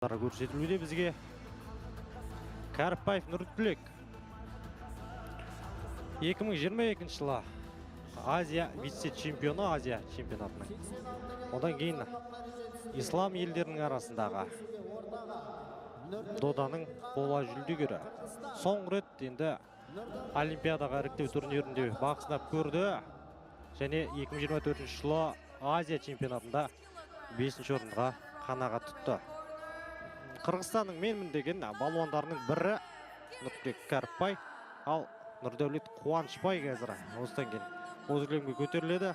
көрсетілуде бізге. Кәріпбаев Нұртілек 2022 жылы Азия вице-чемпионы Азия чемпионатының. Одан кейін ислам елдерінің арасындағы доданың қола жүлдегері. Соңғы рет енді Олимпиадаға іріктеу турнирінде бақ сынап көрді. Және 2024 жылы Азия чемпионатында 5-ші орынға қанағат тұтты. Қырғызстанның менміндеген балуандарының бірі Нұртілек Кәріпбай, ал Нұрдәулет Қуанышбай қазір осыдан кейін көтерілімге көтеріледі.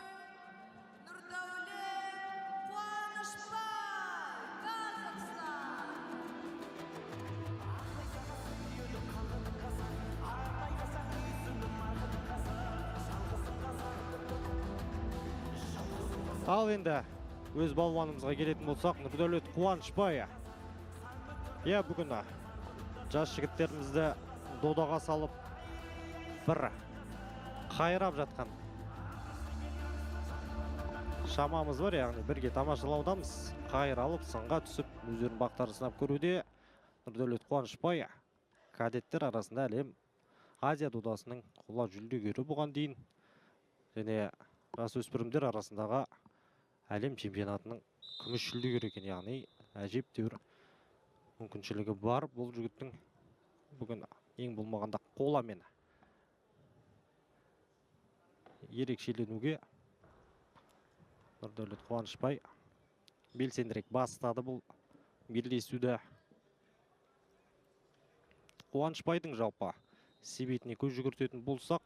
Ал енді өз балуанымызға келетін болсақ, Нұрдәулет Қуанышбай. Бүгін жас жігіттерімізді додаға салып бір қайрап жатқан шамамыз бар, яғни бірге тамашалаудамыз. Қайралып, сынға түсіп, өздерінің бақтары сынап көруде. Нұрдәулет Қуанышбай кадеттер арасында әлем Азия додасының қола жүлдегері бұған дейін. Және жасөспірімдер арасындағы әлем чемпионатының күміс жүлдегері екен, яғни әжептәуір мүмкіншілігі бар бұл жігіттің. Бүгін ең болмағанда қоламен ерекшеленуге Нұрдәулет Қуанышбай белсендірек бастады бұл белдесуді. Қуанышбайдың жалпы себетіне көз жүгіртетін болсақ,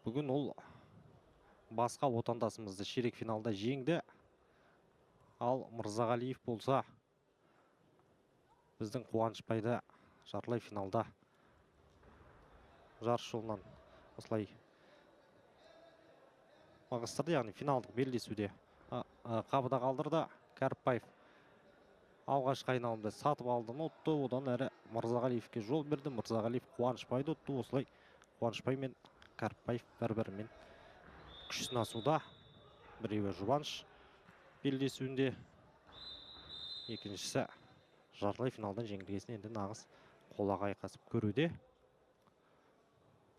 бүгін ол басқа отандасымызды ширек финалда жеңді. Ал Мырзағалиев болса, біздің Қуанышбайды жартылай финалда жарыс жолынан осылай ығыстырды, яғни финалдық белдесуде қапыда қалдырды. Кәріпбаев алғашқы айналымда сатып алдын ұтты, одан әрі Мырзағалиевке жол берді. Мырзағалиев Қуанышбайды ұтты. Осылай Қуанышбай мен Кәріпбаев бір-бірімен күш сынасуда. Біреуі жұбаныш белдесуінде, екіншісі жартылай финалдан жеңілгесін енді нағыз қолаға айқасып көруде.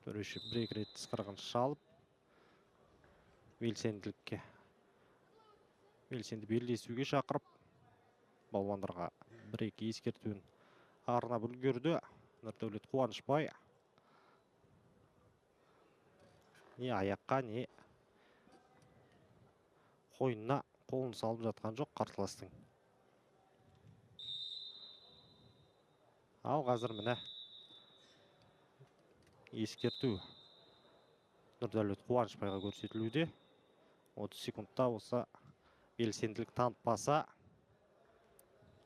Төреші бір-екі рет тысқарған шалып, белсенді белдесуге шақырып, балуандарға бір-екі ескертуін арнап үлгерді. Нұрдәулет Қуанышбай не аяққа, не қойынына қолын салып жатқан жоқ қарсыластың. Ал қазір міне ескерту Нұрдәулет Қуанышбайға көрсетілуде. 30 секундта болса белсенділік танытпаса,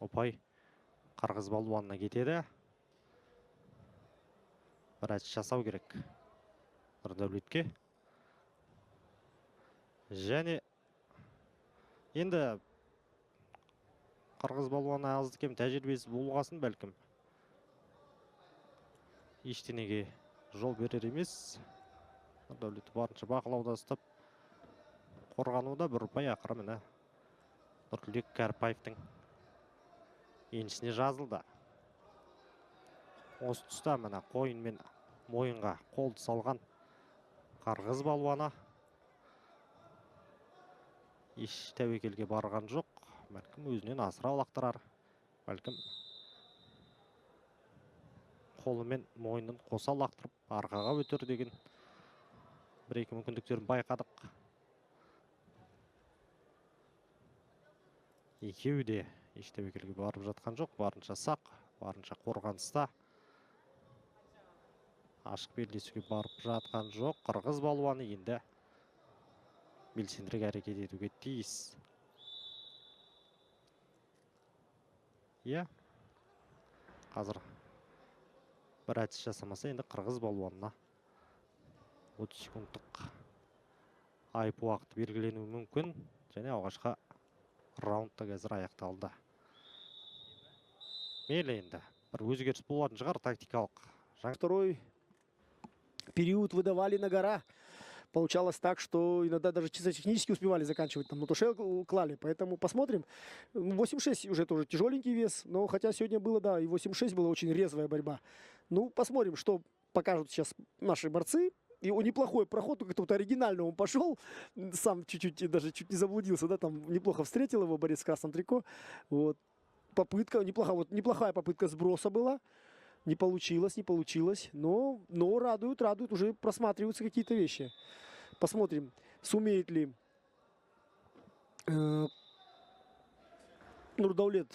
ұпай қырғыз балуанына кетеді. Бір әдіс жасау керек Нұрдәулетке. Және енді қырғыз балуаны азды-кем тәжірибесі болғасын бәлкім ештеңеге жол берер емес. Нұрдәулетті барынша бақылауда ұстап қорғануда. Бір ұпай ақыры міне Нұртілек Кәріпбаевтың еншісіне жазылды. Осы тұста міне қойын мен мойынға қолды салған қырғыз балуаны еш тәуекелге барған жоқ. Бәлкім өзінен асыра лақтырар, бәлкім қолы мен мойнын қоса лақтырып арқаға өтер деген бір-екі мүмкіндіктерін байқадық. Екеуі де еш тәуекелге барып жатқан жоқ, барынша сақ, барынша қорғаныста. Ашық белдесуге барып жатқан жоқ. Қырғыз балуаны енді белсендірек әрекет етуге тиіс. Қазір бір әдіс жасамаса, енді қырғыз балуанына 30 секундтық айып уақыты белгіленуі мүмкін. Және алғашқы раундта қазір аяқталды. Мейлі енді бір өзгеріс болатын шығар тактикалық. Второй период выдавали на гора. получалось так, что иногда даже чисто технически успевали заканчивать, там, Нутушел клали. Поэтому посмотрим. 8,6 уже тоже тяжеленький вес, но хотя сегодня было, да, и 8,6 была очень резвая борьба. Ну, посмотрим, что покажут сейчас наши борцы. И неплохой проход, как-то вот оригинально он пошел, сам чуть-чуть, даже чуть не заблудился, да, там неплохо встретил его борец в красном трико. Вот. Попытка, неплохая попытка сброса была. Не получилось, но радует, уже просматриваются какие-то вещи. Посмотрим, сумеет ли Нурдаулет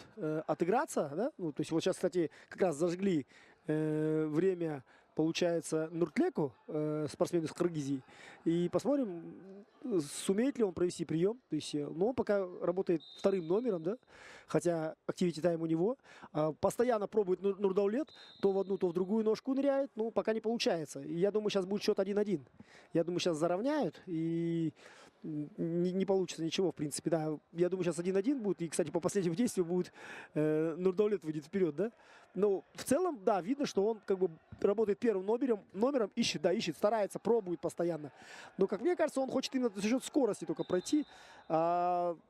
отыграться, да? Ну, то есть вот сейчас, кстати, как раз зажгли время, получается, Нуртлеку, спортсмену из Кыргызии. И посмотрим, сумеет ли он провести прием. То есть, но он пока работает вторым номером, да, хотя activity time у него. Постоянно пробует Нурдаулет, то в одну, то в другую ножку ныряет, но пока не получается. И я думаю, сейчас будет счет 1-1. Я думаю, сейчас заровняют, и не получится ничего, в принципе, да. Я думаю, сейчас 1-1 будет. И, кстати, по последнему действию будет Нурдаулет выйдет вперед, да. Но в целом, да, видно, что он как бы работает первым номером ищет, старается, пробует постоянно. Но, как мне кажется, он хочет именно за счет скорости только пройти.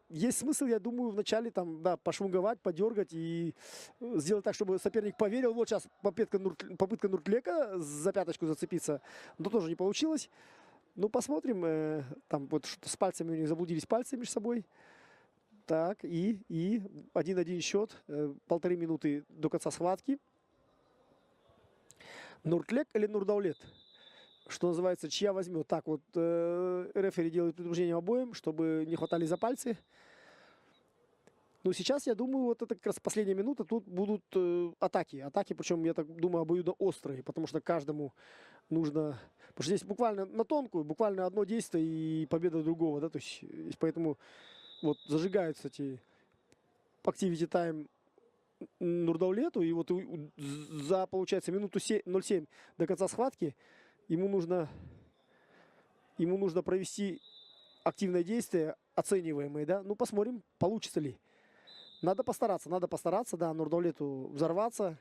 Есть смысл, я думаю, вначале там, да, пошвунговать, подергать и сделать так, чтобы соперник поверил. Вот сейчас попытка Нуртлека за пяточку зацепиться, но тоже не получилось. Ну, посмотрим. Там вот что с пальцами у них заблудились пальцы между собой. Так, и 1-1 счет. 1,5 минуты до конца схватки. Нуртлек или Нурдаулет? Что называется, чья возьмет. Так, вот рефери делает предупреждение обоим, чтобы не хватали за пальцы. Ну, сейчас, я думаю, вот это как раз последняя минута. Тут будут атаки. Атаки, причем, я так думаю, обоюдно острые. Потому что каждому нужно... Потому что здесь буквально на тонкую, буквально одно действие и победа другого. Да? То есть, поэтому вот зажигают, кстати, activity time Нурдаулету. И вот за, получается, минуту 0,7 до конца схватки ему нужно провести активное действие, оцениваемое. Да? Ну, посмотрим, получится ли. Надо постараться, да, Нурдаулету взорваться,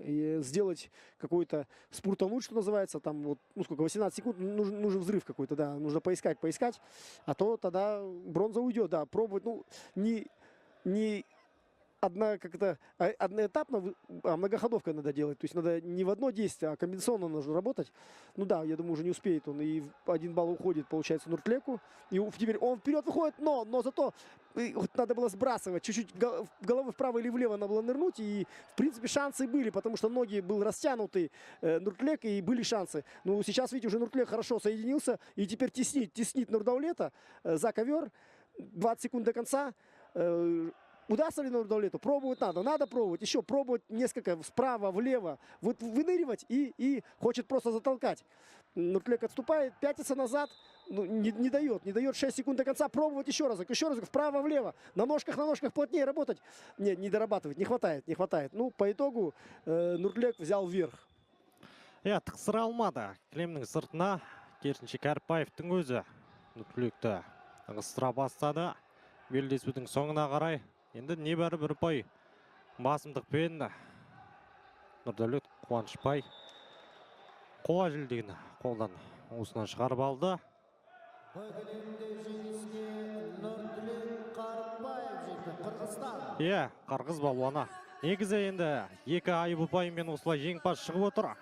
и сделать какой-то спуртануть, что называется, там вот, ну сколько, 18 секунд, нужен взрыв какой-то, да, нужно поискать, а то тогда бронза уйдет, да, пробовать, ну, не одноэтапно, а многоходовка надо делать. То есть надо не в одно действие, а комбинационно нужно работать. Ну да, я думаю, уже не успеет он. И 1 балл уходит, получается, Нуртлеку. И теперь он вперед выходит, но зато вот надо было сбрасывать. Чуть-чуть головой вправо или влево надо было нырнуть. И, в принципе, шансы были, потому что ноги был растянутый Нуртлек, и были шансы. Ну, сейчас, видите, уже Нуртлек хорошо соединился. И теперь теснит Нурдаулета за ковер. 20 секунд до конца. Удастся ли Нурдаулету? Пробовать надо пробовать, еще пробовать несколько справа, влево, вот выныривать и хочет просто затолкать. Нуртлек отступает, пятится назад, ну, не дает 6 секунд до конца, пробовать еще разок, вправо, влево, на ножках плотнее работать. Нет, не дорабатывать, не хватает. Ну, по итогу Нуртлек взял вверх. Тықсыра алмады. Кілемнің сыртына керісінше Кәріпбаевтың өзі Нұртлекті ығыстыра бастады. Белдесудің соңына қарай енді небәрі бір ұпай басымдықпен Нұрдаулет Қуанышбай қола жүлдені қолдан уысынан шығарып алды. Қырғыз балуаны. Негізі енді 2 айып ұпайымен осылай жеңімпаз шығып отыр.